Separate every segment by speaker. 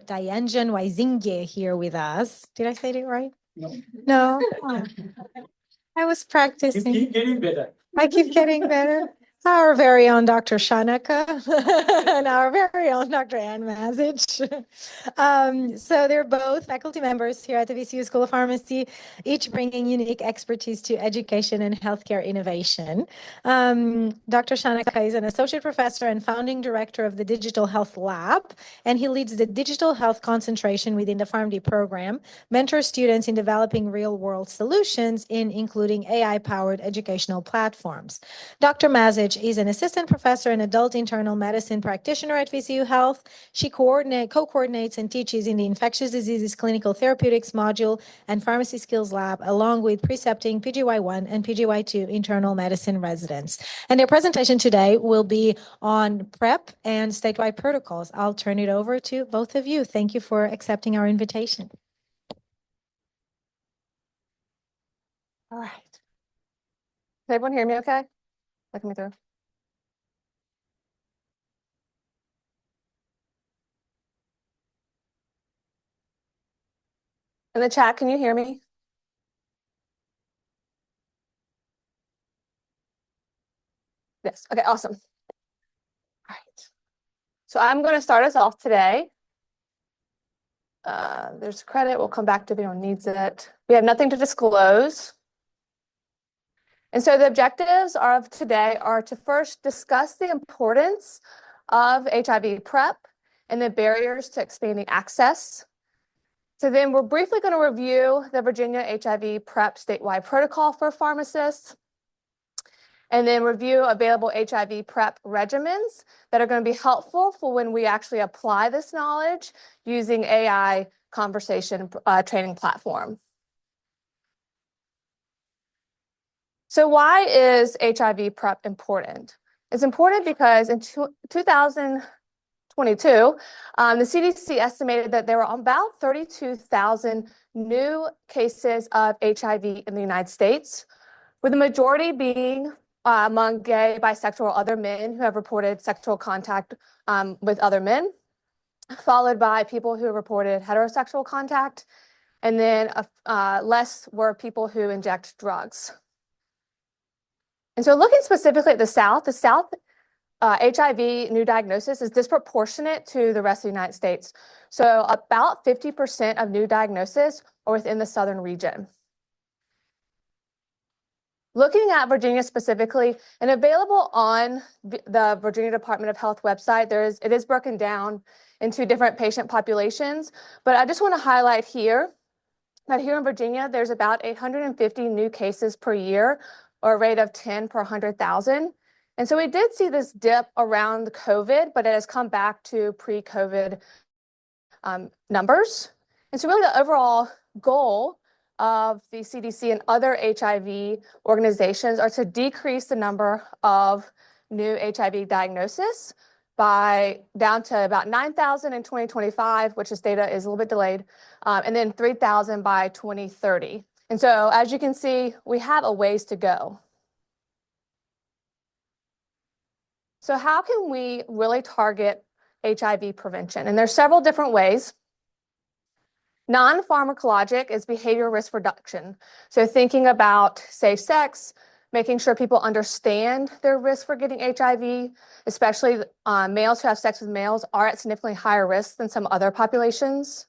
Speaker 1: Dayanjan Wijesinghe here with us. Did I say it right?
Speaker 2: No.
Speaker 1: No? Oh. I was practicing.
Speaker 2: You keep getting better.
Speaker 1: I keep getting better. Our very own Dr. Shanaka and our very own Dr. Ann Masich. So they're both faculty members here at the VCU School of Pharmacy, each bringing unique expertise to education and healthcare innovation. Dr. Shanaka is an associate professor and founding director of the Digital Health Lab, and he leads the digital health concentration within the Pharm.D program, mentors students in developing real-world solutions in including AI-powered educational platforms. Dr. Masich is an assistant professor and adult internal medicine practitioner at VCU Health. She co-coordinates and teaches in the infectious diseases clinical therapeutics module and pharmacy skills lab, along with precepting PGY1 and PGY2 internal medicine residents. And their presentation today will be on PrEP and statewide protocols. I'll turn it over to both of you. Thank you for accepting our invitation.
Speaker 3: All right. Can everyone hear me okay? Look me through. In the chat, can you hear me? Yes. Okay, awesome. All right. So I'm going to start us off today. There's credit. We'll come back to if anyone needs it. We have nothing to disclose. And so the objectives of today are to first discuss the importance of HIV PrEP and the barriers to expanding access. So then we're briefly going to review the Virginia HIV PrEP statewide protocol for pharmacists, and then review available HIV PrEP regimens that are going to be helpful for when we actually apply this knowledge using AI conversation training platform. So why is HIV PrEP important? It's important because in 2022, the CDC estimated that there were about 32,000 new cases of HIV in the United States, with the majority being among gay, bisexual, or other men who have reported sexual contact with other men, followed by people who reported heterosexual contact, and then less were people who inject drugs. And so looking specifically at the South HIV new diagnosis is disproportionate to the rest of the United States. So about 50% of new diagnoses are within the southern region. Looking at Virginia specifically, and available on the Virginia Department of Health website, it is broken down into different patient populations. But I just want to highlight here that here in Virginia, there's about 850 new cases per year, or a rate of 10 per 100,000. And so we did see this dip around COVID, but it has come back to pre-COVID numbers. And so really the overall goal of the CDC and other HIV organizations are to decrease the number of new HIV diagnoses by down to about 9,000 in 2025, which this data is a little bit delayed, and then 3,000 by 2030. And so as you can see, we have a ways to go. So how can we really target HIV prevention? And there's several different ways. Non-pharmacologic is behavior risk reduction. So thinking about safe sex, making sure people understand their risk for getting HIV, especially males who have sex with males are at significantly higher risk than some other populations.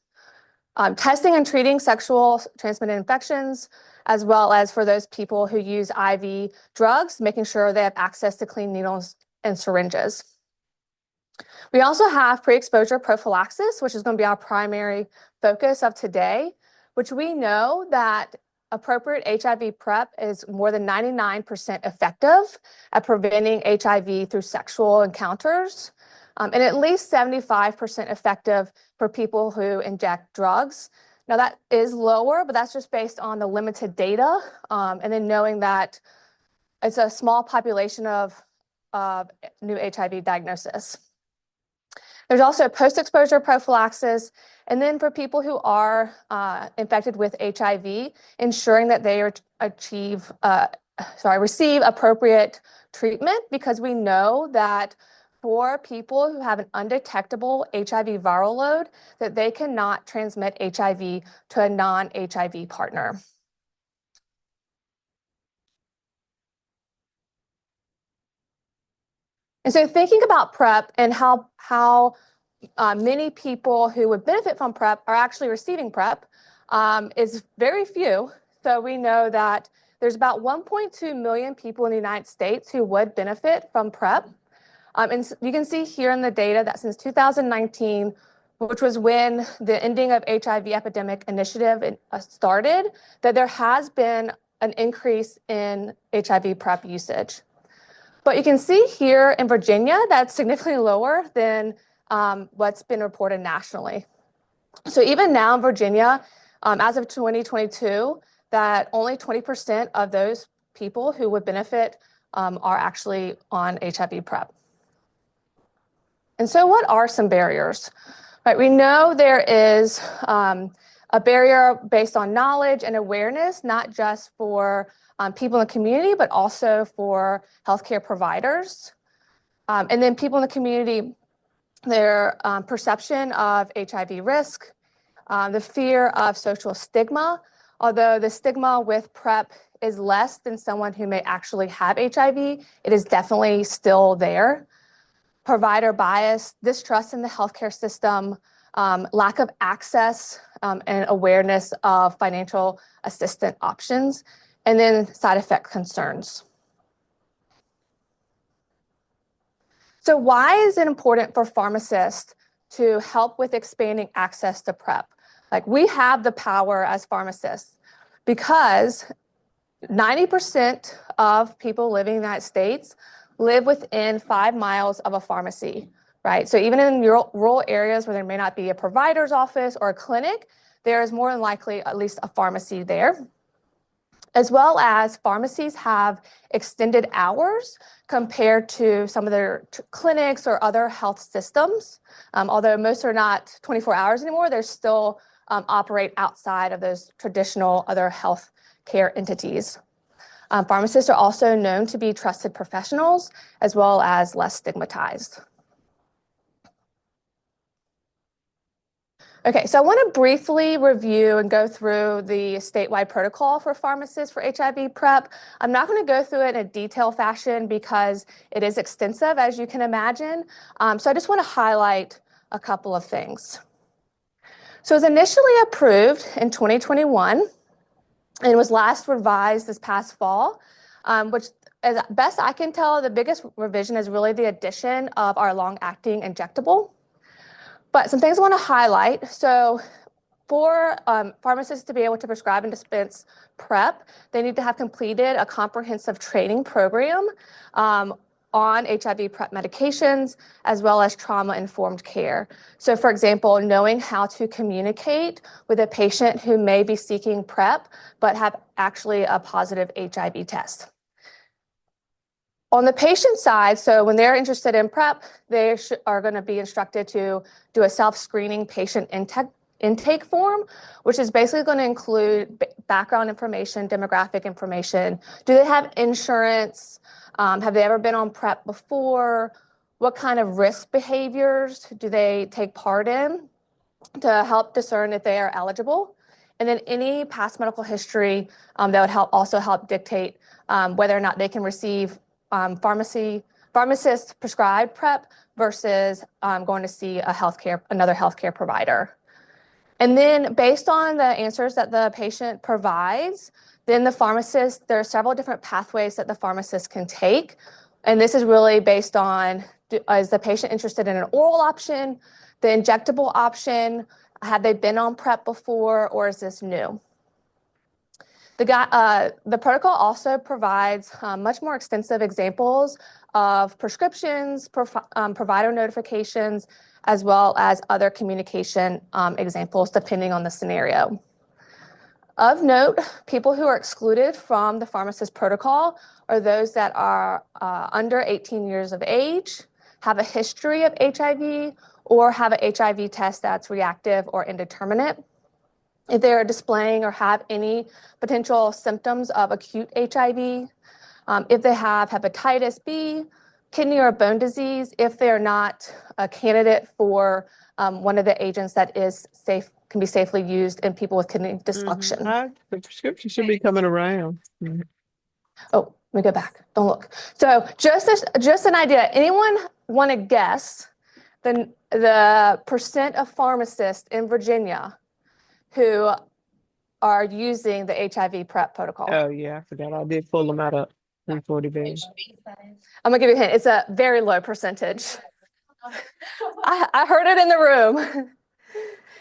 Speaker 3: Testing and treating sexual transmitted infections, as well as for those people who use IV drugs, making sure they have access to clean needles and syringes. We also have pre-exposure prophylaxis, which is going to be our primary focus of today, which we know that appropriate HIV PrEP is more than 99% effective at preventing HIV through sexual encounters, and at least 75% effective for people who inject drugs. Now that is lower, but that's just based on the limited data, and then knowing that it's a small population of new HIV diagnosis. There's also post-exposure prophylaxis, and then for people who are infected with HIV, ensuring that they receive appropriate treatment, because we know that for people who have an undetectable HIV viral load that they cannot transmit HIV to a non-HIV partner. And so thinking about PrEP and how many people who would benefit from PrEP are actually receiving PrEP is very few. So we know that there's about 1.2 million people in the United States who would benefit from PrEP. And you can see here in the data that since 2019, which was when the Ending of HIV Epidemic Initiative started, that there has been an increase in HIV PrEP usage. But you can see here in Virginia, that's significantly lower than what's been reported nationally. So even now in Virginia, as of 2022, that only 20% of those people who would benefit are actually on HIV PrEP. And so what are some barriers? Right, we know there is a barrier based on knowledge and awareness, not just for people in the community, but also for healthcare providers. And then people in the community, their perception of HIV risk, the fear of social stigma, although the stigma with PrEP is less than someone who may actually have HIV, it is definitely still there. Provider bias, distrust in the healthcare system, lack of access and awareness of financial assistance options, and then side effect concerns. So why is it important for pharmacists to help with expanding access to PrEP? Like, we have the power as pharmacists because 90% of people living in the United States live within 5 miles of a pharmacy, right? So even in rural areas where there may not be a provider's office or a clinic, there is more than likely at least a pharmacy there. As well as pharmacies have extended hours compared to some of their clinics or other health systems. Although most are not 24 hours anymore, they still operate outside of those traditional other health care entities. Pharmacists are also known to be trusted professionals as well as less stigmatized. Okay, so I want to briefly review and go through the statewide protocol for pharmacists for HIV PrEP. I'm not going to go through it in a detailed fashion because it is extensive, as you can imagine. So I just want to highlight a couple of things. So it was initially approved in 2021 and was last revised this past fall, which, as best I can tell, the biggest revision is really the addition of our long-acting injectable. But some things I want to highlight. So for pharmacists to be able to prescribe and dispense PrEP, they need to have completed a comprehensive training program on HIV PrEP medications, as well as trauma-informed care. So for example, knowing how to communicate with a patient who may be seeking PrEP, but have actually a positive HIV test. On the patient side, so when they're interested in PrEP, they are going to be instructed to do a self-screening patient intake form, which is basically going to include background information, demographic information. Do they have insurance? Have they ever been on PrEP before? What kind of risk behaviors do they take part in to help discern if they are eligible? And then any past medical history that would also help dictate whether or not they can receive pharmacist prescribed PrEP versus going to see another healthcare provider. And then based on the answers that the patient provides, then the pharmacist, there are several different pathways that the pharmacist can take. And this is really based on, is the patient interested in an oral option, the injectable option, have they been on PrEP before, or is this new? The protocol also provides much more extensive examples of prescriptions, provider notifications, as well as other communication examples depending on the scenario. Of note, people who are excluded from the pharmacist protocol are those that are under 18 years of age, have a history of HIV, or have an HIV test that's reactive or indeterminate. If they're displaying or have any potential symptoms of acute HIV, if they have hepatitis B, kidney or bone disease if they're not a candidate for one of the agents that is safe, can be safely used in people with kidney dysfunction.
Speaker 2: The prescription should be coming around.
Speaker 3: Oh, let me go back. Don't look. So just an idea. Anyone want to guess the percent of pharmacists in Virginia who are using the HIV PrEP protocol?
Speaker 2: Oh yeah, I forgot. I did pull them out of 140 days.
Speaker 3: I'm gonna give you a hint. It's a very low percentage. I heard it in the room.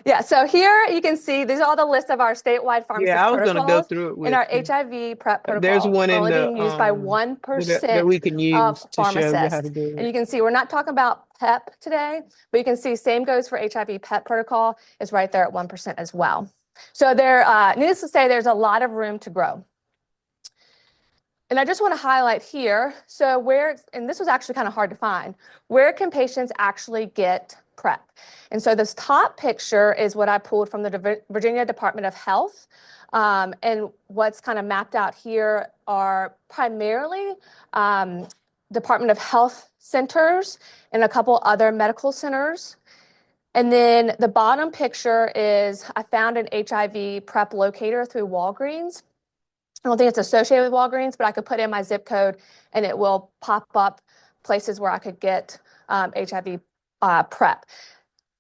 Speaker 3: Yeah, so here you can see these are all the list of our statewide pharmacist
Speaker 2: Yeah, I was going to go
Speaker 3: protocols
Speaker 2: through it with
Speaker 3: in our
Speaker 2: you.
Speaker 3: HIV PrEP protocol.
Speaker 2: There's one in
Speaker 3: only
Speaker 2: the
Speaker 3: being used by
Speaker 2: that
Speaker 3: 1%
Speaker 2: we can
Speaker 3: of
Speaker 2: use to show you how
Speaker 3: pharmacists.
Speaker 2: to do
Speaker 3: And
Speaker 2: it.
Speaker 3: you can see we're not talking about PEP today, but you can see same goes for HIV PEP protocol is right there at 1% as well. So there, needless to say, there's a lot of room to grow. And I just want to highlight here, so and this was actually kind of hard to find, where can patients actually get PrEP? And so this top picture is what I pulled from the Virginia Department of Health. And what's kind of mapped out here are primarily Department of Health centers and a couple other medical centers. And then the bottom picture is I found an HIV PrEP locator through Walgreens. I don't think it's associated with Walgreens, but I could put in my zip code and it will pop up places where I could get HIV PrEP.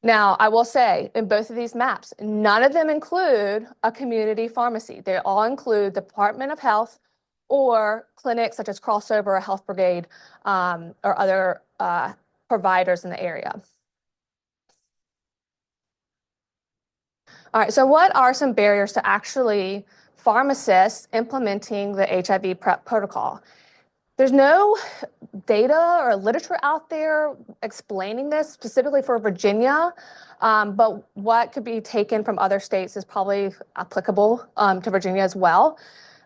Speaker 3: Now, I will say in both of these maps, none of them include a community pharmacy. They all include Department of Health or clinics such as Crossover or Health Brigade or other providers in the area. All right, so what are some barriers to actually pharmacists implementing the HIV PrEP protocol? There's no data or literature out there explaining this specifically for Virginia, but what could be taken from other states is probably applicable to Virginia as well.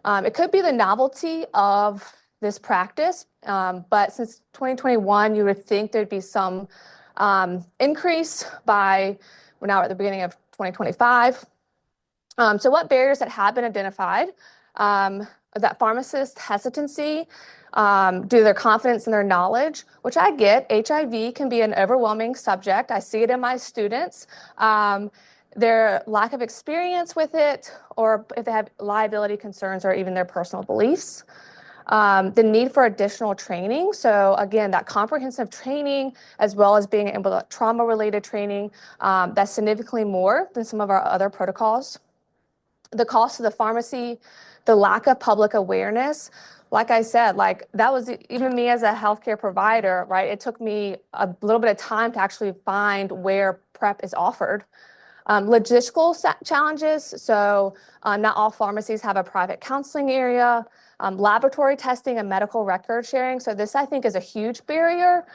Speaker 3: It could be the novelty of this practice, but since 2021, you would think there'd be some increase we're now at the beginning of 2025. So what barriers that have been identified? That pharmacist hesitancy due to their confidence and their knowledge, which I get. HIV can be an overwhelming subject. I see it in my students. Their lack of experience with it, or if they have liability concerns or even their personal beliefs. The need for additional training. So again, that comprehensive training, as well as being able to trauma-related training, that's significantly more than some of our other protocols. The cost of the pharmacy, the lack of public awareness. Like I said, that was even me as a healthcare provider, right? It took me a little bit of time to actually find where PrEP is offered. Logistical challenges. So not all pharmacies have a private counseling area. Laboratory testing and medical record sharing. So this, I think, is a huge barrier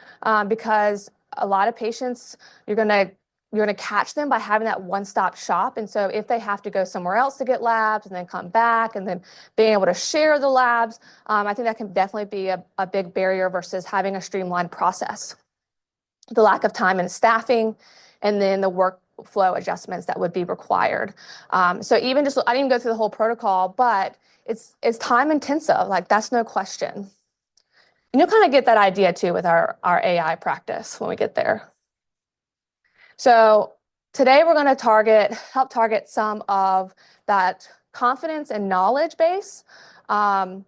Speaker 3: because a lot of patients, you're going to catch them by having that one-stop shop. And so if they have to go somewhere else to get labs and then come back and then being able to share the labs, I think that can definitely be a big barrier versus having a streamlined process. The lack of time and staffing, and then the workflow adjustments that would be required. So even just, I didn't go through the whole protocol, but it's time intensive, that's no question. And you'll kind of get that idea too with our AI practice when we get there. So today we're going to help target some of that confidence and knowledge base of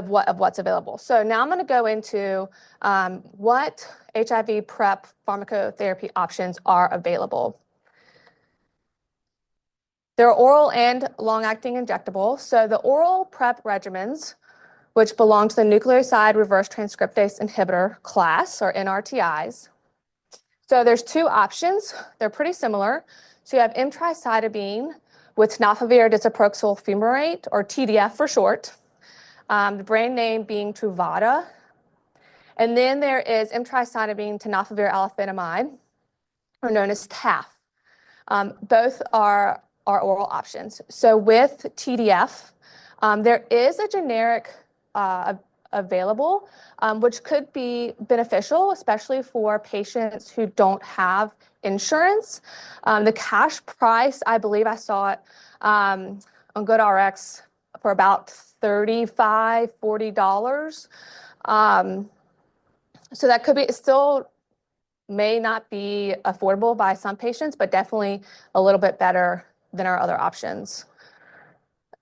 Speaker 3: what's available. So now I'm going to go into what HIV PrEP pharmacotherapy options are available. There are oral and long-acting injectable. So the oral PrEP regimens, which belong to the nucleoside reverse transcriptase inhibitor class, or NRTIs. So there's two options. They're pretty similar. So you have emtricitabine with tenofovir disoproxil fumarate, or TDF for short. The brand name being Truvada. And then there is emtricitabine tenofovir alafenamide, or known as TAF. Both are oral options. So with TDF, there is a generic available, which could be beneficial, especially for patients who don't have insurance. The cash price, I believe I saw it on GoodRx for about $35, $40. So that could be, it still may not be affordable by some patients, but definitely a little bit better than our other options.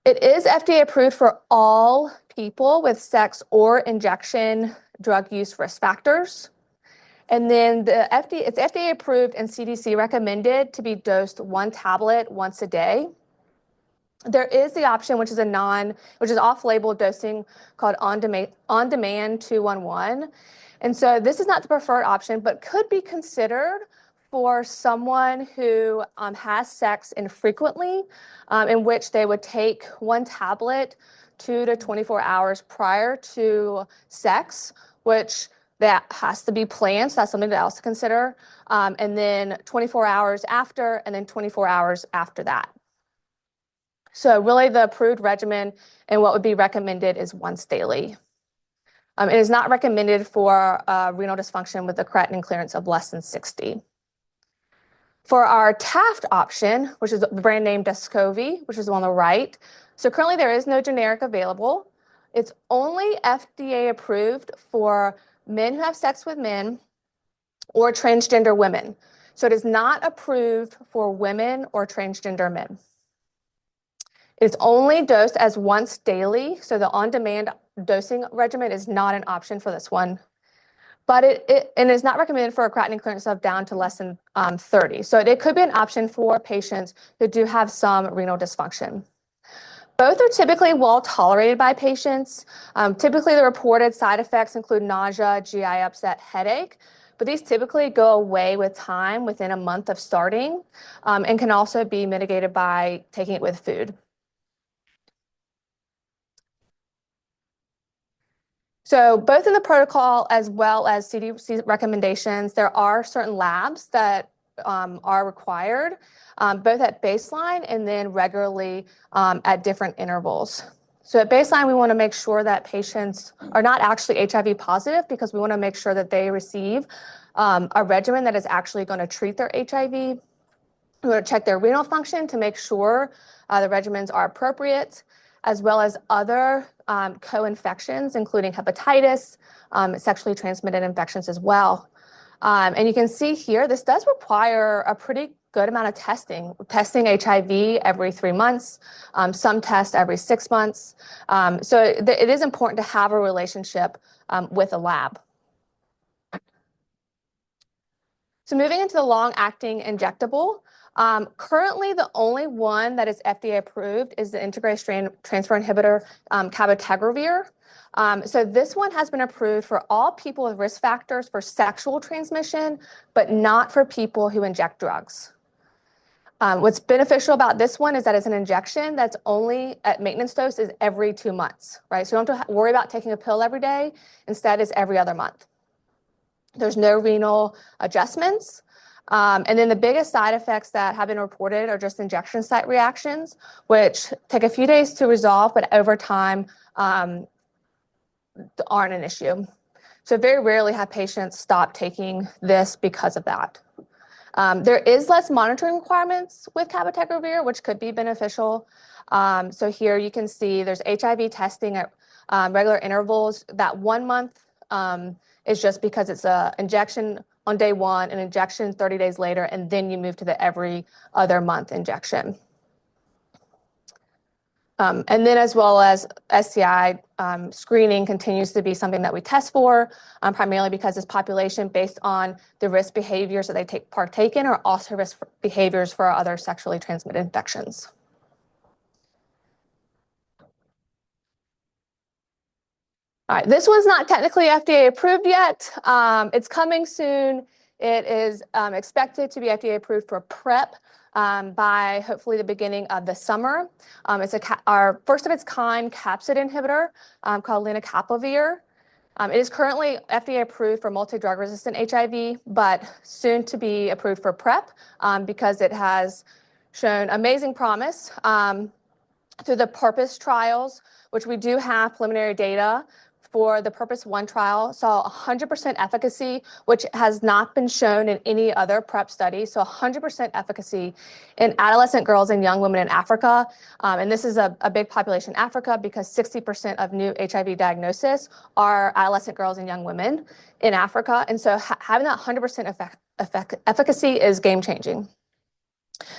Speaker 3: It is FDA approved for all people with sex or injection drug use risk factors. And then it's FDA approved and CDC recommended to be dosed 1 tablet once a day. There is the option, which is off-label dosing called on-demand 211. And so this is not the preferred option, but could be considered for someone who has sex infrequently, in which they would take 1 tablet 2 to 24 hours prior to sex, which that has to be planned. So that's something else to consider. And then 24 hours after, and then 24 hours after that. So really the approved regimen and what would be recommended is once daily. It is not recommended for renal dysfunction with a creatinine clearance of less than 60. For our TAFT option, which is the brand name Descovy, which is on the right. So currently there is no generic available. It's only FDA approved for men who have sex with men or transgender women. So it is not approved for women or transgender men. It's only dosed as once daily, so the on-demand dosing regimen is not an option for this one. But it is not recommended for a creatinine clearance of down to less than 30. So it could be an option for patients who do have some renal dysfunction. Both are typically well tolerated by patients. Typically the reported side effects include nausea, GI upset, headache, but these typically go away with time within a month of starting, and can also be mitigated by taking it with food. So both in the protocol as well as CDC recommendations, there are certain labs that are required, both at baseline and then regularly at different intervals. So at baseline, we want to make sure that patients are not actually HIV positive, because we want to make sure that they receive a regimen that is actually going to treat their HIV. We want to check their renal function to make sure the regimens are appropriate, as well as other co-infections, including hepatitis, sexually transmitted infections as well. And you can see here, this does require a pretty good amount of testing HIV every 3 months, some tests every 6 months. So it is important to have a relationship with a lab. So moving into the long-acting injectable, currently the only one that is FDA approved is the integrated strand transfer inhibitor, cabotegravir. So this one has been approved for all people with risk factors for sexual transmission, but not for people who inject drugs. What's beneficial about this one is that it's an injection that's only at maintenance dose is every 2 months, right? So you don't have to worry about taking a pill every day. Instead, it's every other month. There's no renal adjustments. And then the biggest side effects that have been reported are just injection site reactions, which take a few days to resolve, but over time aren't an issue. So very rarely have patients stop taking this because of that. There is less monitoring requirements with cabotegravir, which could be beneficial. So here you can see there's HIV testing at regular intervals. That 1 month is just because it's an injection on day 1, an injection 30 days later, and then you move to the every other month injection. And then as well as STI screening continues to be something that we test for, primarily because this population, based on the risk behaviors that they partake in, are also risk behaviors for other sexually transmitted infections. All right, this one's not technically FDA approved yet. It's coming soon. It is expected to be FDA approved for PrEP by hopefully the beginning of the summer. It's our first of its kind capsid inhibitor called lenacapavir. It is currently FDA approved for multi-drug resistant HIV, but soon to be approved for PrEP because it has shown amazing promise through the PURPOSE trials, which we do have preliminary data for the PrEP trial saw 100% efficacy, which has not been shown in any other PrEP study. So 100% efficacy in adolescent girls and young women in Africa. And this is a big population in Africa because 60% of new HIV diagnosis are adolescent girls and young women in Africa. And so having that 100% efficacy is game changing.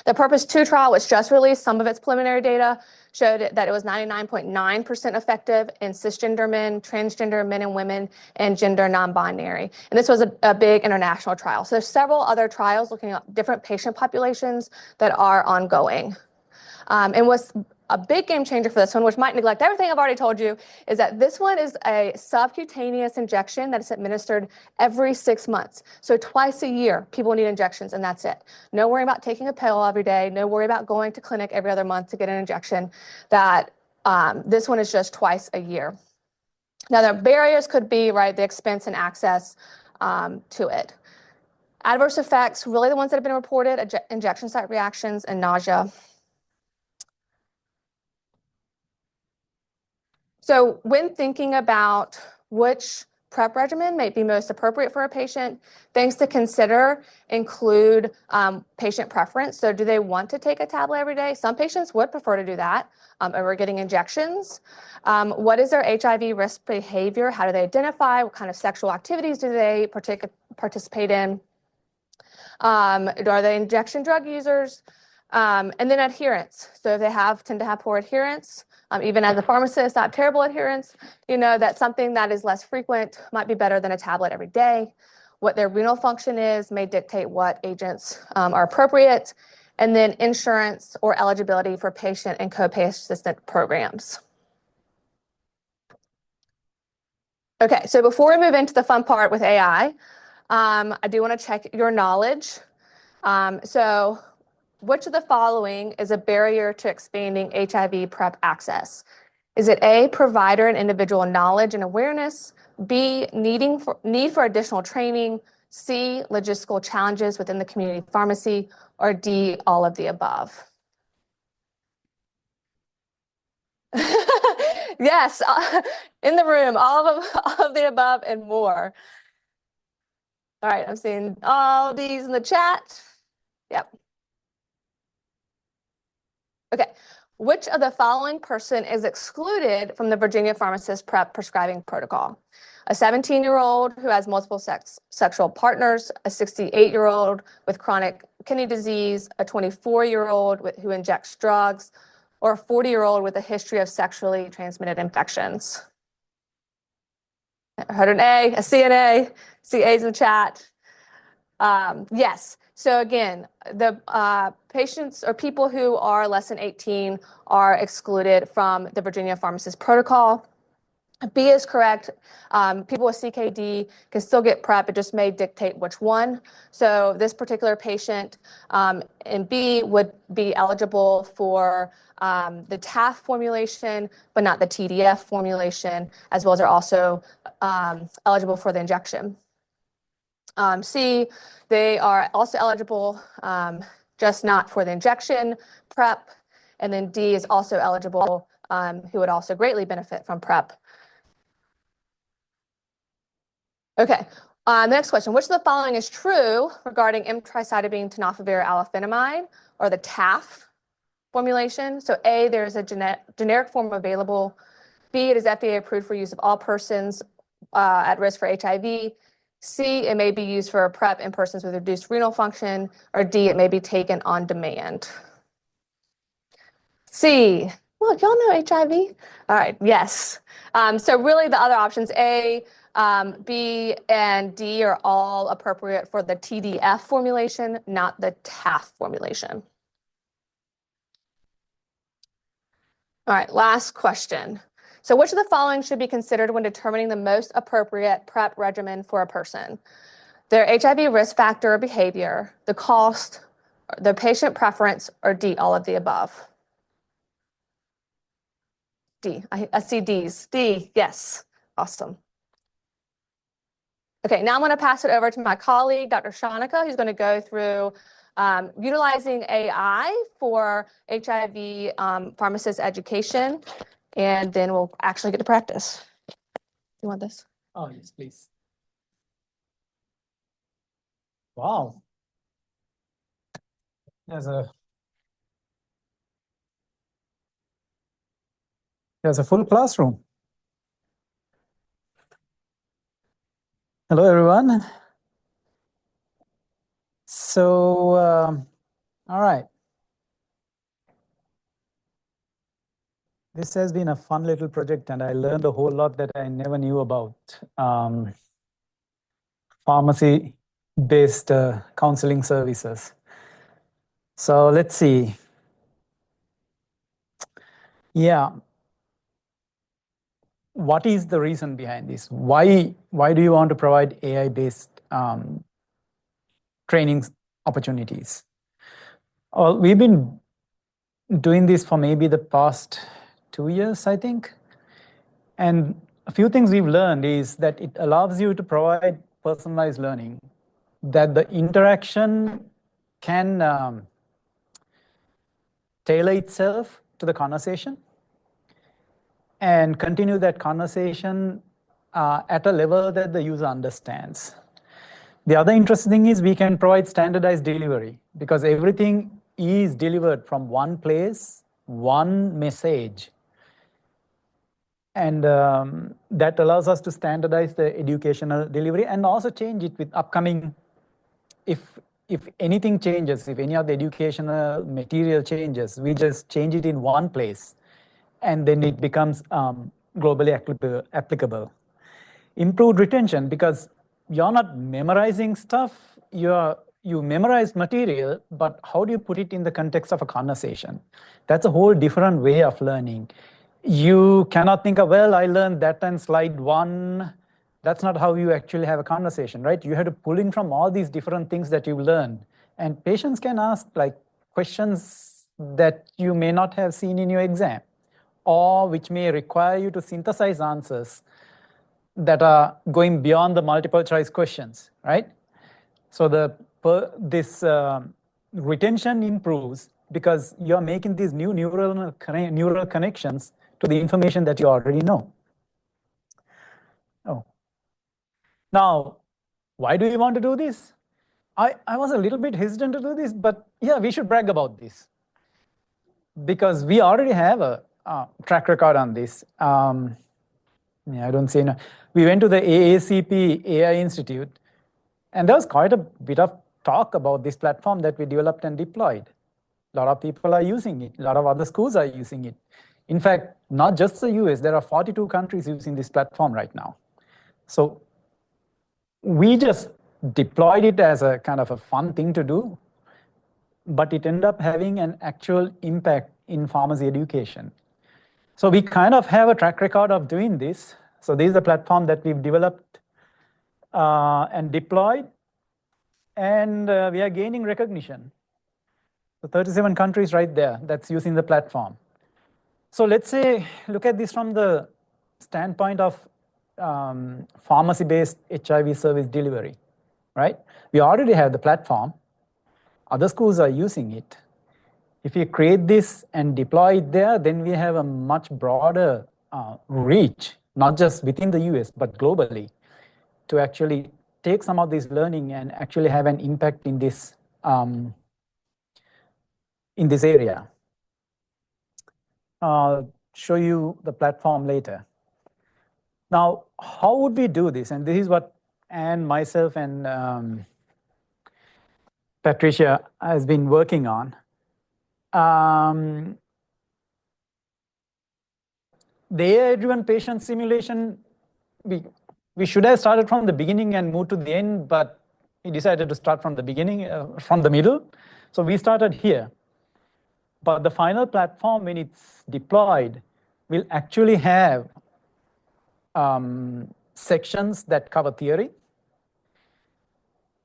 Speaker 3: The PrEP trial, which just released some of its preliminary data, showed that it was 99.9% effective in cisgender men, transgender men and women, and gender non-binary. And this was a big international trial. So there's several other trials looking at different patient populations that are ongoing. And what's a big game changer for this one, which might neglect everything I've already told you, is that this one is a subcutaneous injection that is administered every 6 months. So twice a year, people need injections, and that's it. No worry about taking a pill every day. No worry about going to clinic every other month to get an injection. This one is just twice a year. Now, the barriers could be, right, the expense and access to it. Adverse effects, really the ones that have been reported, injection site reactions and nausea. So when thinking about which PrEP regimen may be most appropriate for a patient, things to consider include patient preference. So do they want to take a tablet every day? Some patients would prefer to do that over getting injections. What is their HIV risk behavior? How do they identify? What kind of sexual activities do they participate in? Are they injection drug users? And then adherence. So if they tend to have poor adherence, even as a pharmacist, not terrible adherence, that's something that is less frequent, might be better than a tablet every day. What their renal function is may dictate what agents are appropriate. And then insurance or eligibility for patient and copay assistance programs. Okay, so before we move into the fun part with AI, I do want to check your knowledge. So which of the following is a barrier to expanding HIV PrEP access? Is it A, provider and individual knowledge and awareness, B, need for additional training, C, logistical challenges within the community pharmacy, or D, all of the above? Yes, in the room, all of the above and more. All right, I'm seeing all these in the chat. Yep. Okay, which of the following person is excluded from the Virginia Pharmacist PrEP prescribing protocol? A 17-year-old who has multiple sexual partners, a 68-year-old with chronic kidney disease, a 24-year-old who injects drugs, or a 40-year-old with a history of sexually transmitted infections? I heard an A, a C and A. See A's in the chat. Yes. So again, the patients or people who are less than 18 are excluded from the Virginia Pharmacist protocol. B is correct. People with CKD can still get PrEP. It just may dictate which one. So this particular patient in B would be eligible for the TAF formulation, but not the TDF formulation, as well as they're also eligible for the injection. C, they are also eligible, just not for the injection PrEP. And then D is also eligible, who would also greatly benefit from PrEP. Okay, the next question. Which of the following is true regarding M-tricytidine tenofovir alafenamide, or the TAF formulation? So A, there is a generic form available. B, it is FDA approved for use of all persons at risk for HIV. C, it may be used for PrEP in persons with reduced renal function, or D, it may be taken on demand. C, look, y'all know HIV? All right, yes. So really the other options, A, B, and D are all appropriate for the TDF formulation, not the TAF formulation. All right, last question. So which of the following should be considered when determining the most appropriate PrEP regimen for a person? Their HIV risk factor or behavior, the cost, the patient preference, or D, all of the above? D, I see D's. D, yes, awesome. Okay, now I'm going to pass it over to my colleague, Dr. Shanika, who's going to go through utilizing AI for HIV pharmacist education, and then we'll actually get to practice. you want this?
Speaker 4: Oh, yes, please. Wow. There's a full classroom. Hello, everyone. So, all right. This has been a fun little project, and I learned a whole lot that I never knew about pharmacy-based counseling services. So let's see. Yeah. What is the reason behind this? Why do you want to provide AI-based training opportunities? Well, we've been doing this for maybe the past 2 years, I think. And a few things we've learned is that it allows you to provide personalized learning, that the interaction can tailor itself to the conversation and continue that conversation at a level that the user understands. The other interesting thing is we can provide standardized delivery because everything is delivered from one place, one message. And that allows us to standardize the educational delivery and also change it with upcoming, if anything changes, if any of the educational material changes, we just change it in one place and then it becomes globally applicable. Improved retention because you're not memorizing stuff, you memorize material, but how do you put it in the context of a conversation? That's a whole different way of learning. You cannot think of, well, I learned that on slide 1. That's not how you actually have a conversation, right? You have to pull in from all these different things that you've learned. And patients can ask like questions that you may not have seen in your exam, or which may require you to synthesize answers that are going beyond the multiple choice questions, right? So this retention improves because you're making these new neural connections to the information that you already know. Oh. Now, why do you want to do this? I was a little bit hesitant to do this, but yeah, we should brag about this because we already have a track record on this. Yeah, I don't say no. We went to the AACP AI Institute, and there was quite a bit of talk about this platform that we developed and deployed. A lot of people are using it. A lot of other schools are using it. In fact, not just the US, there are 42 countries using this platform right now. So we just deployed it as a kind of a fun thing to do, but it ended up having an actual impact in pharmacy education. So we kind of have a track record of doing this. So this is a platform that we've developed and deployed, and we are gaining recognition. So 37 countries right there that's using the platform. So let's say, look at this from the standpoint of pharmacy-based HIV service delivery, right? We already have the platform. Other schools are using it. If you create this and deploy it there, then we have a much broader reach, not just within the US, but globally, to actually take some of this learning and actually have an impact in this area. I'll show you the platform later. Now, how would we do this? And this is what Anne, myself, and Patricia has been working on. The AI-driven patient simulation, we should have started from the beginning and moved to the end, but we decided to start from the beginning, from the middle. So we started here. But the final platform, when it's deployed, will actually have sections that cover theory.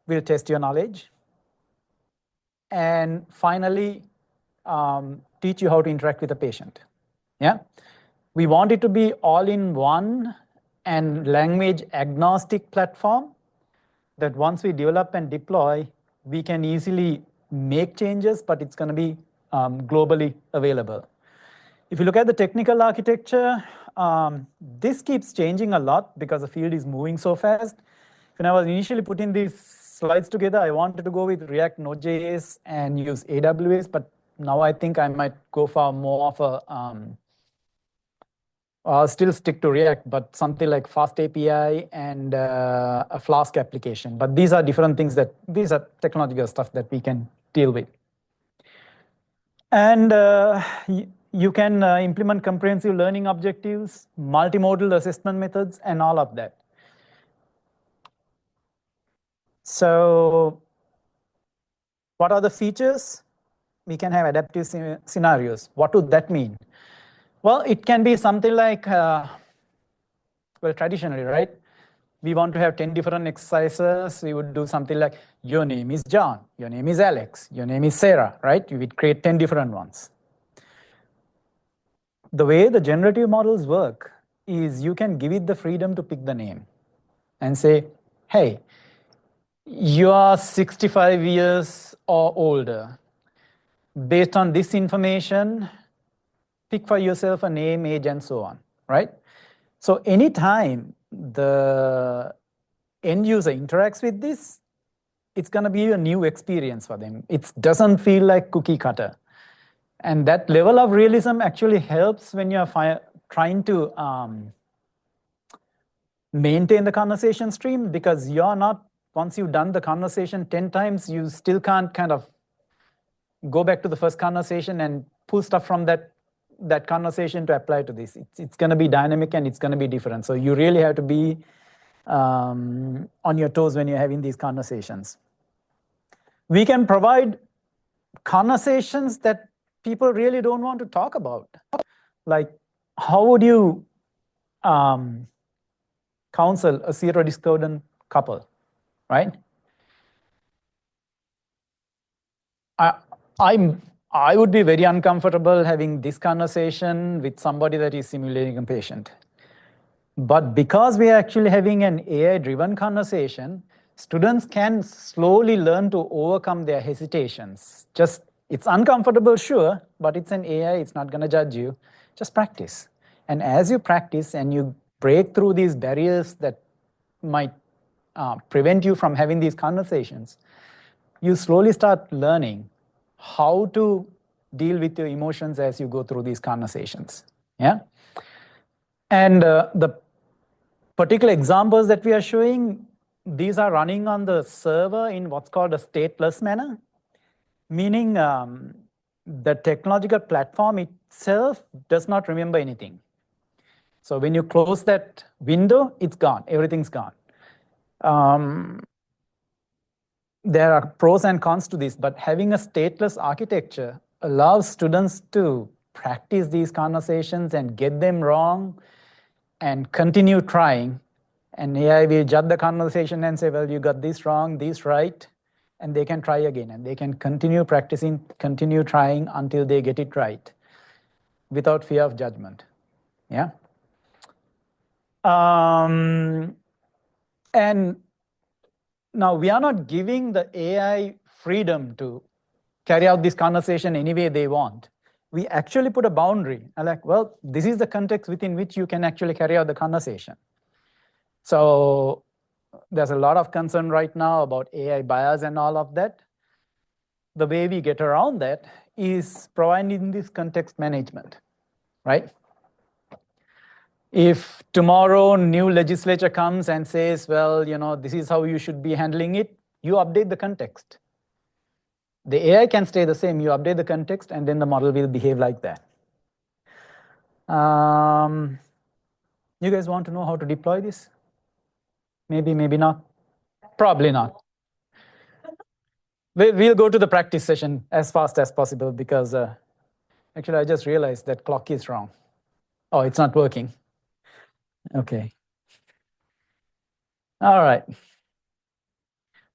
Speaker 4: We'll test your knowledge. And finally, teach you how to interact with the patient. Yeah? We want it to be all-in-one and language agnostic platform that once we develop and deploy, we can easily make changes, but it's going to be globally available. If you look at the technical architecture, this keeps changing a lot because the field is moving so fast. When I was initially putting these slides together, I wanted to go with React Node.js and use AWS, but now I think I might go for more of a, I'll still stick to React, but something like Fast API and a Flask application. But these are different things these are technological stuff that we can deal with. And you can implement comprehensive learning objectives, multimodal assessment methods, and all of that. So what are the features? We can have adaptive scenarios. What would that mean? Well, it can be something like, well, traditionally, right? We want to have 10 different exercises. We would do something like, your name is John, your name is Alex, your name is Sarah, right? We would create 10 different ones. The way the generative models work is you can give it the freedom to pick the name and say, hey, you are 65 years or older. Based on this information, pick for yourself a name, age, and so on, right? So anytime the end user interacts with this, it's going to be a new experience for them. It doesn't feel like cookie cutter. And that level of realism actually helps when you're trying to maintain the conversation stream, because you're not, once you've done the conversation 10 times, you still can't kind of go back to the first conversation and pull stuff from that conversation to apply to this. It's going to be dynamic and it's going to be different. So you really have to be on your toes when you're having these conversations. We can provide conversations that people really don't want to talk about. Like, how would you counsel a serodiscordant couple, right? I would be very uncomfortable having this conversation with somebody that is simulating a patient. But because we are actually having an AI-driven conversation, students can slowly learn to overcome their hesitations. It's uncomfortable, sure, but it's an AI, it's not going to judge you. Just practice. And as you practice and you break through these barriers that might prevent you from having these conversations, you slowly start learning how to deal with your emotions as you go through these conversations. Yeah. And the particular examples that we are showing, these are running on the server in what's called a stateless manner, meaning the technological platform itself does not remember anything. So when you close that window, it's gone, everything's gone. There are pros and cons to this, but having a stateless architecture allows students to practice these conversations and get them wrong and continue trying. And AI will judge the conversation and say, well, you got this wrong, this right, and they can try again. And they can continue practicing, continue trying until they get it right without fear of judgment. Yeah. And now we are not giving the AI freedom to carry out this conversation any way they want. We actually put a boundary. I'm like, well, this is the context within which you can actually carry out the conversation. So there's a lot of concern right now about AI bias and all of that. The way we get around that is providing this context management, right? If tomorrow new legislature comes and says, well, this is how you should be handling it, you update the context. The AI can stay the same. You update the context, and then the model will behave like that. You guys want to know how to deploy this? Maybe, maybe not. Probably not. We'll go to the practice session as fast as possible because actually I just realized that clock is wrong. Oh, it's not working. Okay. All right.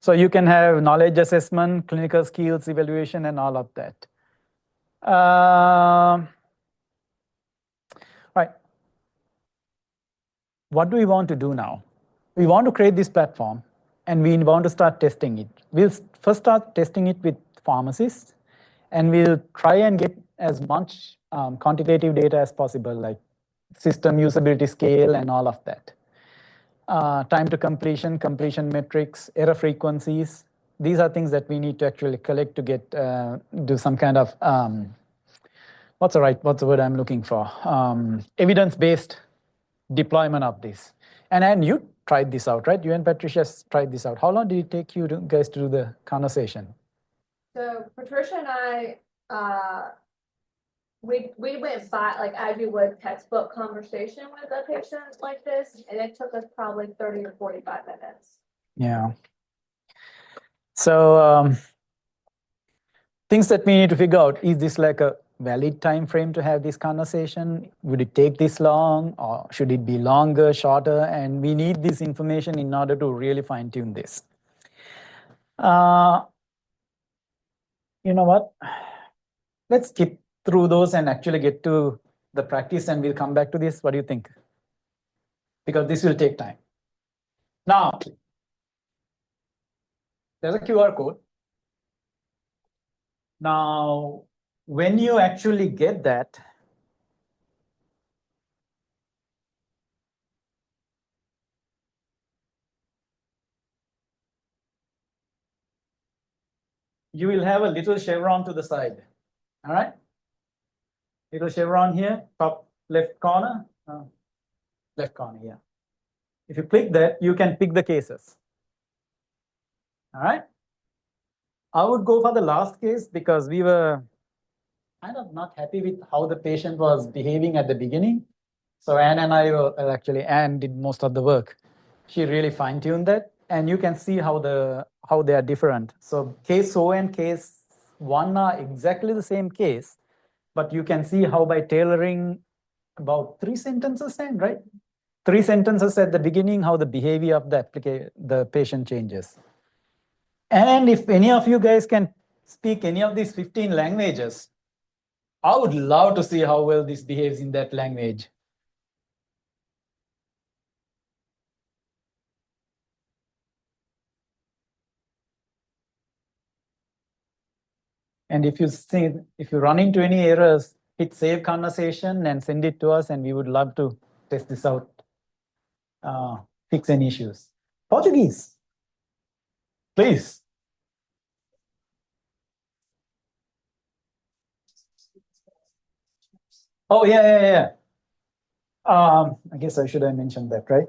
Speaker 4: So you can have knowledge assessment, clinical skills evaluation, and all of that. Right. What do we want to do now? We want to create this platform, and we want to start testing it. We'll first start testing it with pharmacists, and we'll try and get as much quantitative data as possible, like system usability scale, and all of that. Time to completion, completion metrics, error frequencies. These are things that we need to actually collect to get do some kind of what's the word I'm looking for? Evidence-based deployment of this. And you tried this out, right? You and Patricia tried this out. How long did it take you guys to do the conversation?
Speaker 3: So Patricia and I, we went by, like as you would, textbook conversation with a patient like this, and it took us probably 30 to 45 minutes.
Speaker 4: Yeah. So things that we need to figure out, is this like a valid time frame to have this conversation? Would it take this long, or should it be longer, shorter? And we need this information in order to really fine tune this. You know what? Let's skip through those and actually get to the practice, and we'll come back to this. What do you think? Because this will take time. Now, there's a QR code. Now, when you actually get that, you will have a little chevron to the side. All right? Little chevron here, top left corner. Left corner, yeah. If you click that, you can pick the cases. All right? I would go for the last case because we were kind of not happy with how the patient was behaving at the beginning. So Anne and I were actually, Anne did most of the work. She really fine-tuned that, and you can see how they are different. So case O and case 1 are exactly the same case, but you can see how by tailoring about 3 sentences in, right? 3 sentences at the beginning, how the behavior of the patient changes. And if any of you guys can speak any of these 15 languages, I would love to see how well this behaves in that language. And if you run into any errors, hit save conversation and send it to us, and we would love to test this out, fix any issues. Portuguese, please. Oh, yeah. I guess I should have mentioned that, right?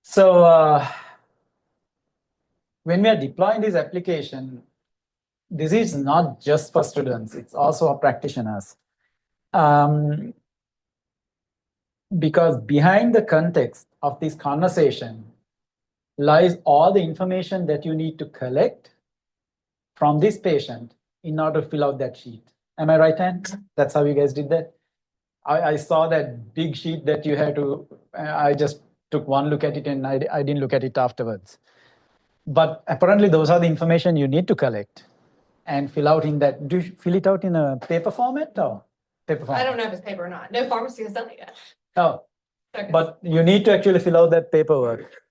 Speaker 4: So when we are deploying this application, this is not just for students, it's also for practitioners. Because behind the context of this conversation lies all the information that you need to collect from this patient in order to fill out that sheet. Am I right, Anne? That's how you guys did that? I saw that big sheet that you had to, I just took one look at it and I didn't look at it afterwards. But apparently those are the information you need to collect and fill out in that. Do you fill it out in a paper format or paper format?
Speaker 3: I don't know if it's paper or not. No pharmacy has done it yet.
Speaker 4: Oh,
Speaker 3: Okay.
Speaker 4: but you need to actually fill out that paperwork.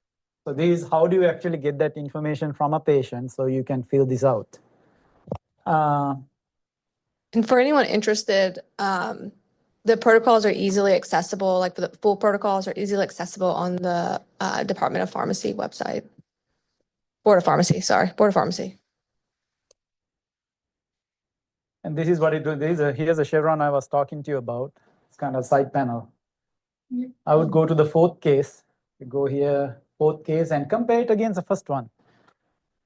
Speaker 4: So this is how do you actually get that information from a patient so you can fill this out.
Speaker 3: And for anyone interested, the protocols are easily accessible, like the full protocols are easily accessible on the Department of Pharmacy website. Board of Pharmacy.
Speaker 4: And this is what it does. Here's a chevron I was talking to you about. It's kind of side panel. I would go to the 4th case. You go here, 4th case, and compare it against the first one.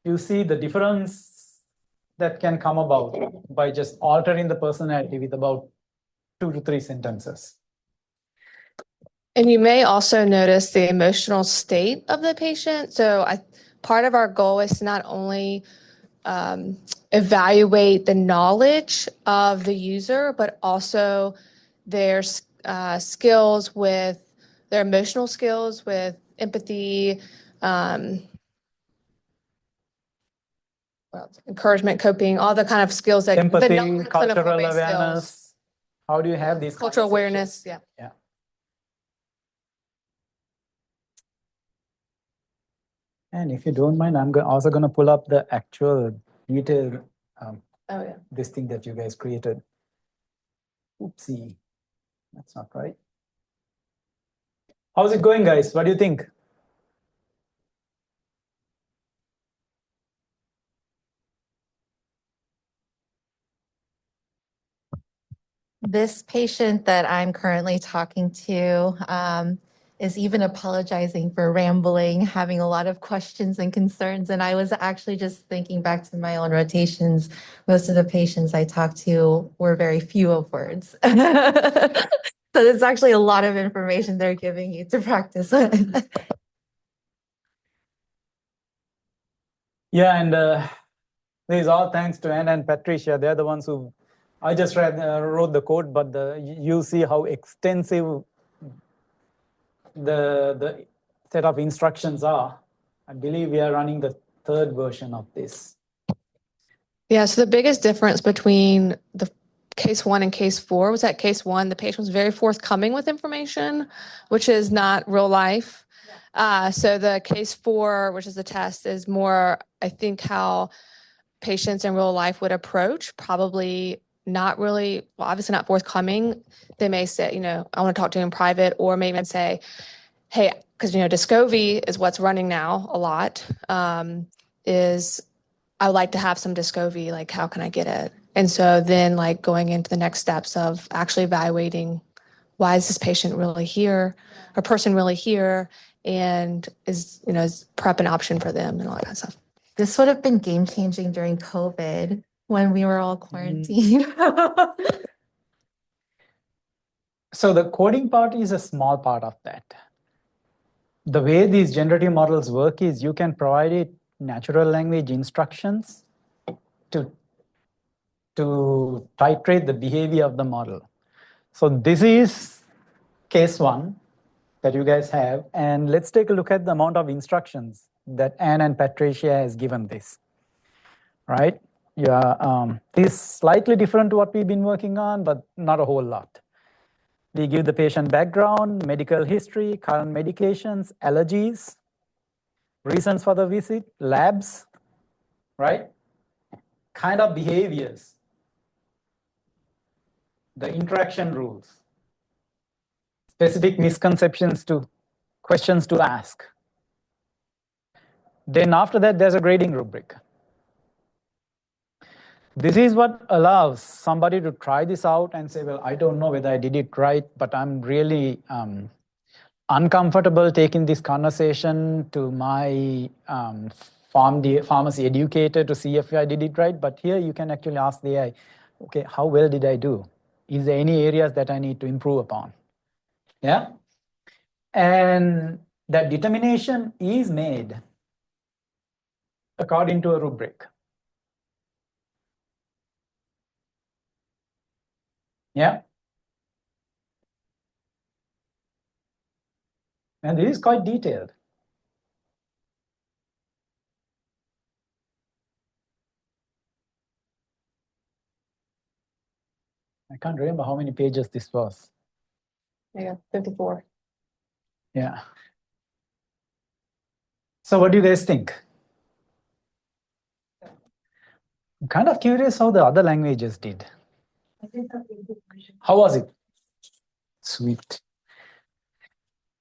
Speaker 4: You see the difference that can come about by just altering the personality with about 2 to 3 sentences.
Speaker 3: And you may also notice the emotional state of the patient. So part of our goal is to not only evaluate the knowledge of the user, but also their skills with their emotional skills with empathy, encouragement, coping, all the kind of skills that
Speaker 4: Empathy,
Speaker 3: the non-clinical
Speaker 4: cultural
Speaker 3: based
Speaker 4: awareness.
Speaker 3: skills.
Speaker 4: How do you have these
Speaker 3: Cultural
Speaker 4: conversations?
Speaker 3: awareness, yeah.
Speaker 4: Yeah. And if you don't mind, I'm also going to pull up the actual detailed this thing that you guys created. Oopsie, that's not right. How's it going, guys? What do you think?
Speaker 5: This patient that I'm currently talking to is even apologizing for rambling, having a lot of questions and concerns. And I was actually just thinking back to my own rotations. Most of the patients I talked to were very few of words. So there's actually a lot of information they're giving you to practice with.
Speaker 4: Yeah, and this is all thanks to Anna and Patricia. They're the ones who, I just wrote the code, but you see how extensive the set of instructions are. I believe we are running the third version of this.
Speaker 3: Yeah, so the biggest difference between the case 1 and case 4 was that case 1, the patient was very forthcoming with information, which is not real life. So the case 4, which is the test, is more, I think, how patients in real life would approach, probably not really, well, obviously not forthcoming. They may say, I want to talk to you in private, or maybe say, hey, because, Descovy is what's running now a lot, is I would like to have some Descovy, like, how can I get it? And so then, like, going into the next steps of actually evaluating, why is this patient really here, or person really here, and is PrEP an option for them, and all that kind of stuff.
Speaker 5: This would have been game changing during COVID when we were all quarantined.
Speaker 4: So the coding part is a small part of that. The way these generative models work is you can provide it natural language instructions to titrate the behavior of the model. So this is case 1 that you guys have, and let's take a look at the amount of instructions that Anne and Patricia has given this, right? Yeah, this is slightly different to what we've been working on, but not a whole lot. We give the patient background, medical history, current medications, allergies, reasons for the visit, labs, right? Kind of behaviors, the interaction rules, specific misconceptions to questions to ask. Then after that, there's a grading rubric. This is what allows somebody to try this out and say, well, I don't know whether I did it right, but I'm really uncomfortable taking this conversation to my Pharm.D pharmacy educator to see if I did it right. But here you can actually ask the AI, okay, how well did I do? Is there any areas that I need to improve upon? Yeah. And that determination is made according to a rubric. Yeah. And this is quite detailed. I can't remember how many pages this was.
Speaker 3: Yeah, 54.
Speaker 4: Yeah. So what do you guys think? I'm kind of curious how the other languages did. How was it? Sweet.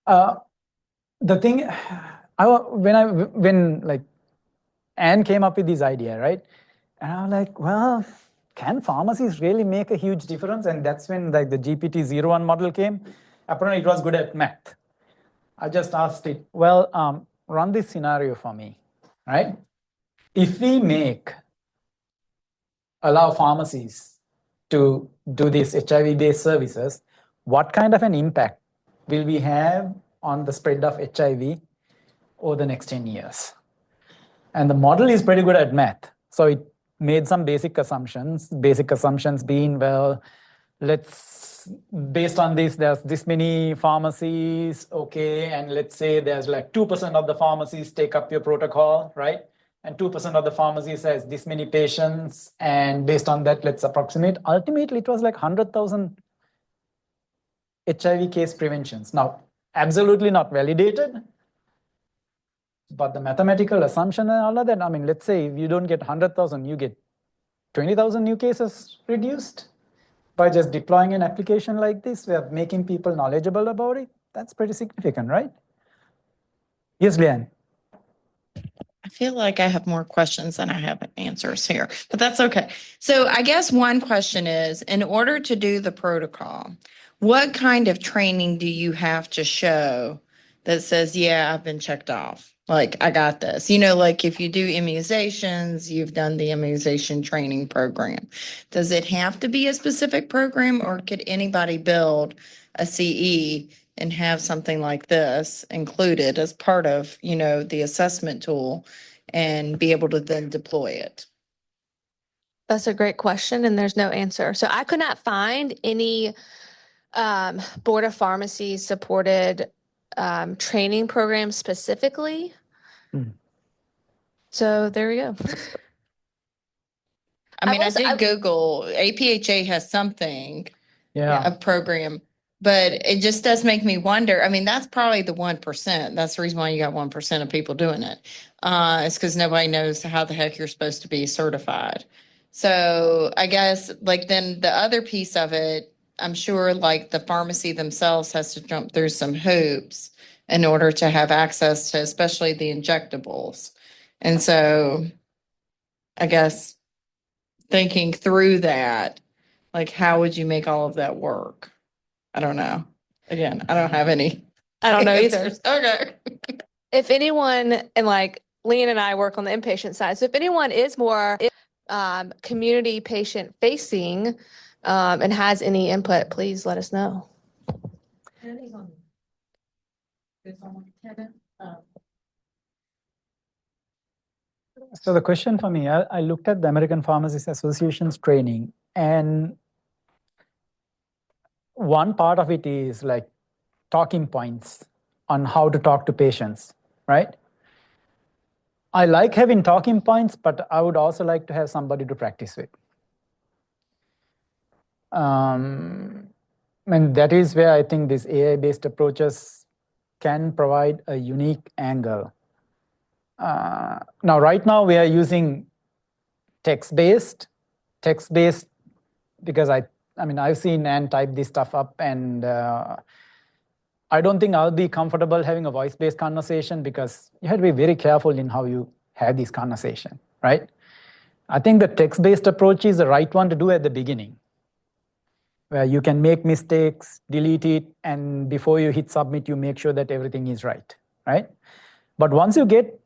Speaker 4: The thing, when like Anne came up with this idea, right? And I was like, well, can pharmacies really make a huge difference? And that's when like the GPT-01 model came. Apparently it was good at math. I just asked it, well, run this scenario for me, right? If we allow pharmacies to do these HIV-based services, what kind of an impact will we have on the spread of HIV over the next 10 years? And the model is pretty good at math. So it made some basic assumptions being, well, based on this, there's this many pharmacies, okay, and let's say there's like 2% of the pharmacies take up your protocol, right? And 2% of the pharmacies has this many patients, and based on that, let's approximate. Ultimately, it was like 100,000 HIV case preventions. Now, absolutely not validated, but the mathematical assumption and all of that, I mean, let's say if you don't get 100,000, you get 20,000 new cases reduced by just deploying an application like this. We are making people knowledgeable about it. that's pretty significant, right? Yes, Leanne.
Speaker 6: I feel like I have more questions than I have answers here, but that's okay. So I guess one question is, in order to do the protocol, what kind of training do you have to show that says, yeah, I've been checked off? Like, I got this. You know, like if you do immunizations, you've done the immunization training program. Does it have to be a specific program, or could anybody build a CE and have something like this included as part of, you know, the assessment tool and be able to then deploy it?
Speaker 3: That's a great question, and there's no answer. So I could not find any Board of Pharmacy supported training program specifically.
Speaker 4: Hmm.
Speaker 3: So there we go.
Speaker 6: I mean, I
Speaker 3: also-
Speaker 6: did Google, APHA has something,
Speaker 4: Yeah.
Speaker 6: a program, but it just does make me wonder. I mean, that's probably the 1%. That's the reason why you got 1% of people doing it. It's because nobody knows how the heck you're supposed to be certified. So I guess like then the other piece of it, I'm sure like the pharmacy themselves has to jump through some hoops in order to have access to especially the injectables. And so I guess thinking through that, like how would you make all of that work? I don't know. Again, I don't have any.
Speaker 3: I don't know either.
Speaker 6: answers. Okay.
Speaker 3: If anyone, and like Leanne and I work on the inpatient side, so if anyone is more community patient facing and has any input, please let us know.
Speaker 4: So the question for me, I looked at the American Pharmacists Association's training, and one part of it is like talking points on how to talk to patients, right? I like having talking points, but I would also like to have somebody to practice with. And that is where I think these AI-based approaches can provide a unique angle. Now, right now we are using text-based because I mean, I've seen Anne type this stuff up, and I don't think I'll be comfortable having a voice-based conversation because you have to be very careful in how you have this conversation, right? I think the text-based approach is the right one to do at the beginning, where you can make mistakes, delete it, and before you hit submit, you make sure that everything is right? But once you get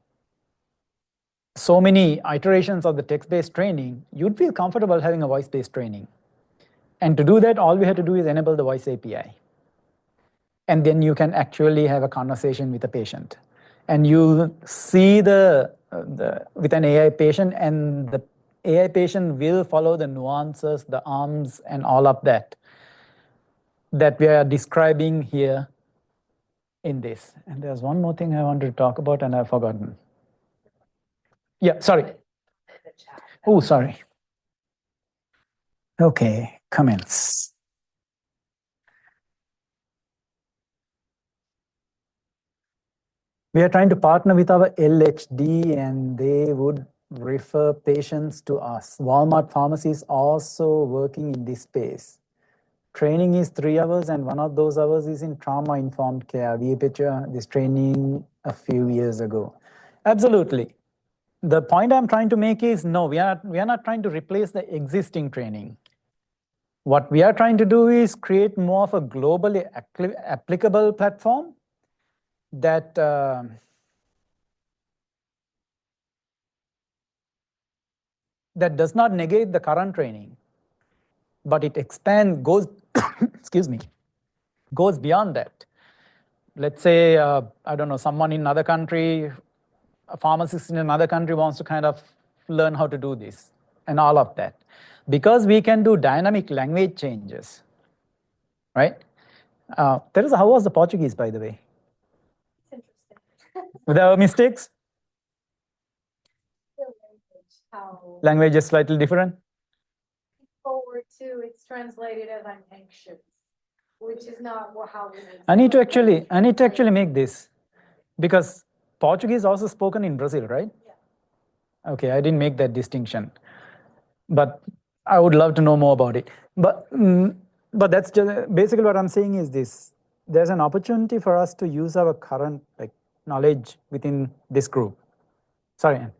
Speaker 4: so many iterations of the text-based training, you'd feel comfortable having a voice-based training. And to do that, all we have to do is enable the voice API. And then you can actually have a conversation with a patient. And you see with an AI patient, and the AI patient will follow the nuances, the arms, and all of that we are describing here in this. And there's one more thing I wanted to talk about, and I've forgotten. Yeah, sorry. Oh, sorry. Okay, comments. We are trying to partner with our LHD, and they would refer patients to us. Walmart Pharmacy is also working in this space. Training is 3 hours, and one of those hours is in trauma-informed care. We picture this training a few years ago. Absolutely. The point I'm trying to make is, no, we are not trying to replace the existing training. What we are trying to do is create more of a globally applicable platform that that does not negate the current training, but it goes excuse me, goes beyond that. Let's say, I don't know, someone in another country, a pharmacist in another country wants to kind of learn how to do this and all of that. Because we can do dynamic language changes, right? Teresa, how was the Portuguese, by the way?
Speaker 1: It's interesting.
Speaker 4: Without mistakes?
Speaker 1: Language,
Speaker 4: Language is slightly different?
Speaker 1: forward to, it's translated as I'm anxious, which is not how we make
Speaker 4: I need to actually make this, because Portuguese is also spoken in Brazil, right? Yeah. Okay, I didn't make that distinction, but I would love to know more about it. But that's just basically what I'm saying is this: there's an opportunity for us to use our current knowledge within this group. Sorry, Ann.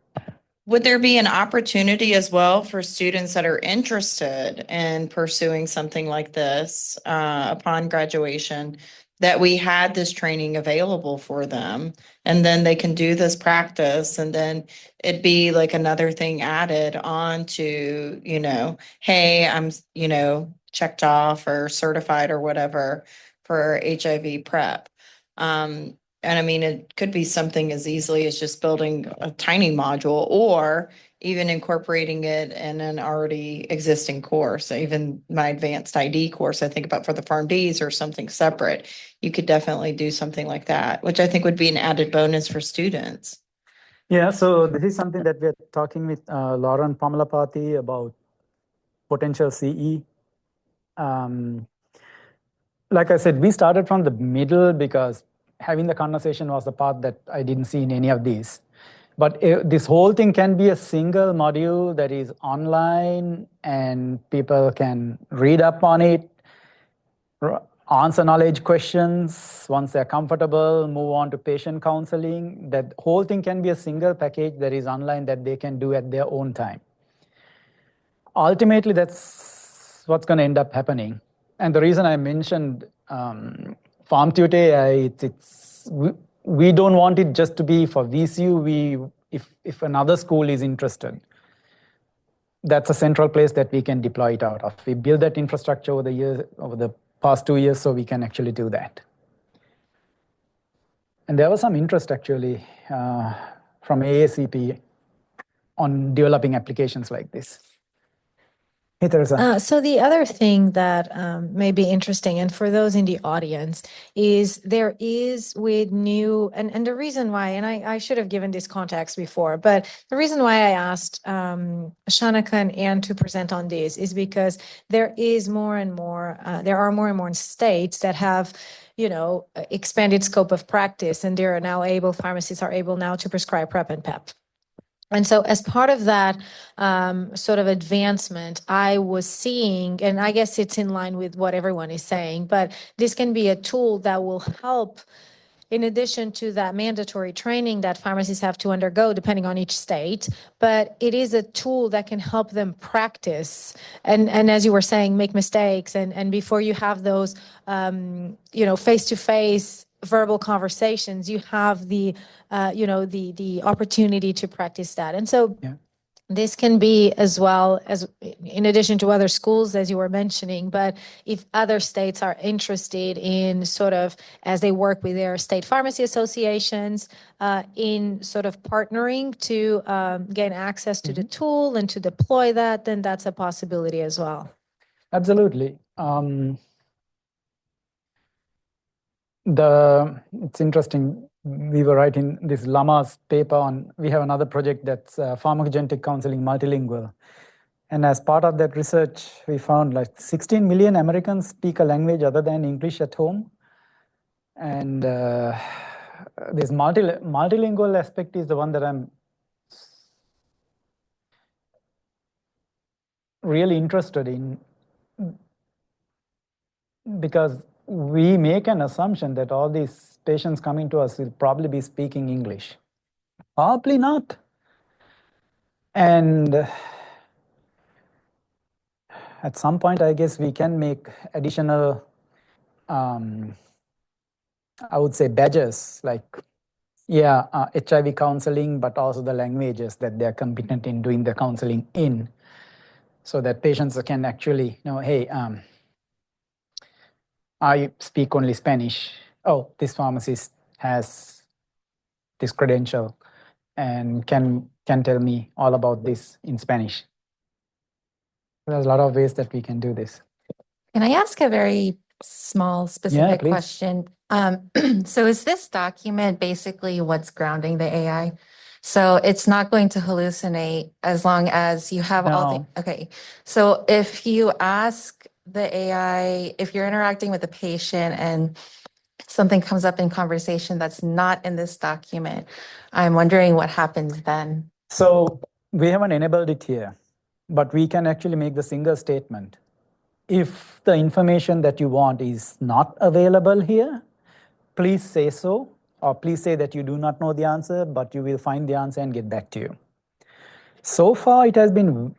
Speaker 6: Would there be an opportunity as well for students that are interested in pursuing something like this upon graduation, that we had this training available for them, and then they can do this practice, and then it'd be like another thing added on to, hey, I'm, checked off or certified or whatever for HIV PrEP. And I mean, it could be something as easily as just building a tiny module, or even incorporating it in an already existing course. Even my advanced ID course, I think about for the Pharm.Ds or something separate. You could definitely do something like that, which I think would be an added bonus for students.
Speaker 4: Yeah, so this is something that we're talking with Lauren Pamalapati about potential CE. Like I said, we started from the middle because having the conversation was the part that I didn't see in any of these. But this whole thing can be a single module that is online and people can read up on it, answer knowledge questions. Once they're comfortable, move on to patient counseling. That whole thing can be a single package that is online that they can do at their own time. Ultimately, that's what's going to end up happening. And the reason I mentioned Pharm.D AI, we don't want it just to be for VCU. If another school is interested, that's a central place that we can deploy it out of. We build that infrastructure over the past 2 years, so we can actually do that. And there was some interest actually from AACP on developing applications like this. Hey, Teresa.
Speaker 1: So the other thing that may be interesting, and for those in the audience, is there is with new, and the reason why, and I should have given this context before, but the reason why I asked Shanaka and Ann to present on this is because there are more and more states that have expanded scope of practice, and pharmacists are able now to prescribe PrEP and PEP. And so as part of that sort of advancement, I was seeing, and I guess it's in line with what everyone is saying, but this can be a tool that will help in addition to that mandatory training that pharmacists have to undergo depending on each state, but it is a tool that can help them practice and as you were saying, make mistakes. And before you have those, face-to-face verbal conversations, you have the opportunity to practice that. And so this can be as well as in addition to other schools, as you were mentioning, but if other states are interested in sort of, as they work with their state pharmacy associations, in sort of partnering to gain access to the tool and to deploy that, then that's a possibility as well.
Speaker 4: Absolutely. It's interesting. We were writing this Lama's paper we have another project that's pharmacogenetic counseling multilingual. And as part of that research, we found like 16 million Americans speak a language other than English at home. And this multilingual aspect is the one that I'm really interested in, because we make an assumption that all these patients coming to us will probably be speaking English. Probably not. And at some point, I guess we can make additional, I would say, badges like, HIV counseling, but also the languages that they're competent in doing the counseling in, so that patients can actually know, hey, I speak only Spanish. Oh, this pharmacist has this credential and can tell me all about this in Spanish. There's a lot of ways that we can do this.
Speaker 5: Can I ask a very small, specific question? So is this document basically what's grounding the AI? So it's not going to hallucinate as long as you have all the, okay. So if you ask the AI, if you're interacting with a patient and something comes up in conversation that's not in this document, I'm wondering what happens then.
Speaker 4: So we haven't enabled it here, but we can actually make the single statement. If if the information that you want is not available here, please say so, or please say that you do not know the answer, but you will find the answer and get back to you. So far, it has been,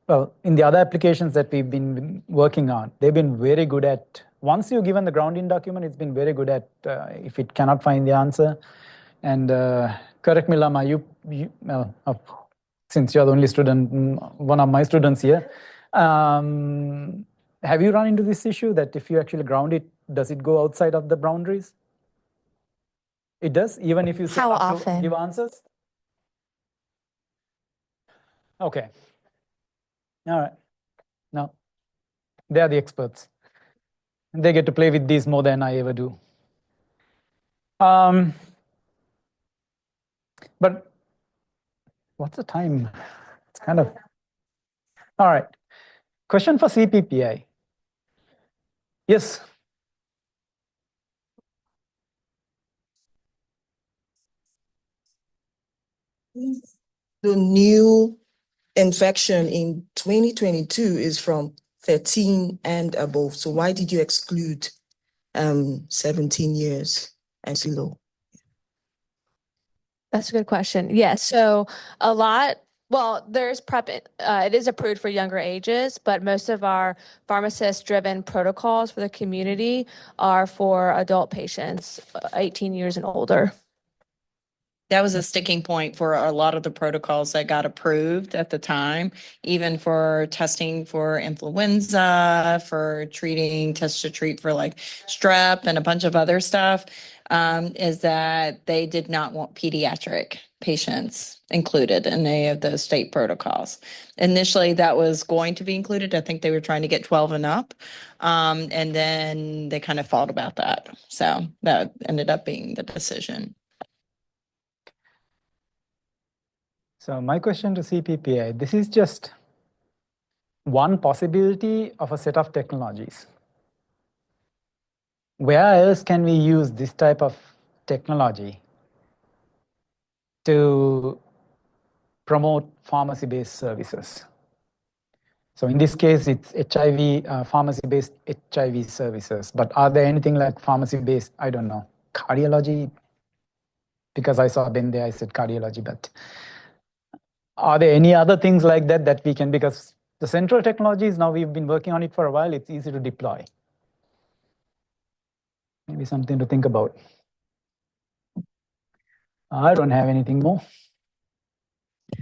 Speaker 4: well, in the other applications that we've been working on, they've been very good at, once you've given the grounding document, it's been very good at, if it cannot find the answer. And correct me, Lama, since you're the only student, one of my students here, have you run into this issue that if you actually ground it, does it go outside of the boundaries? It does, even if you say
Speaker 5: How
Speaker 4: not to
Speaker 5: often?
Speaker 4: give answers? Okay. All right. No, they are the experts. They get to play with these more than I ever do. But what's the time? It's kind of, all right. Question for CPPI. Yes.
Speaker 7: The new infection in 2022 is from 13 and above. So why did you exclude 17 years and below?
Speaker 3: That's a good question. Yes, so a lot, well, there's PrEPped. It is approved for younger ages, but most of our pharmacist-driven protocols for the community are for adult patients, 18 years and older.
Speaker 6: That was a sticking point for a lot of the protocols that got approved at the time, even for testing for influenza, for treating, test to treat for like strep and a bunch of other stuff, is that they did not want pediatric patients included in any of those state protocols. Initially, that was going to be included. I think they were trying to get 12 and up. And then they kind of fought about that. So that ended up being the decision.
Speaker 4: So my question to CPPI, this is just one possibility of a set of technologies. Where else can we use this type of technology to promote pharmacy-based services? So in this case, it's HIV, pharmacy-based HIV services. But are there anything like pharmacy-based, I don't know, cardiology? Because I saw Ben there, I said cardiology, but are there any other things like that that we can, because the central technologies, now we've been working on it for a while, it's easy to deploy. Maybe something to think about. I don't have anything more.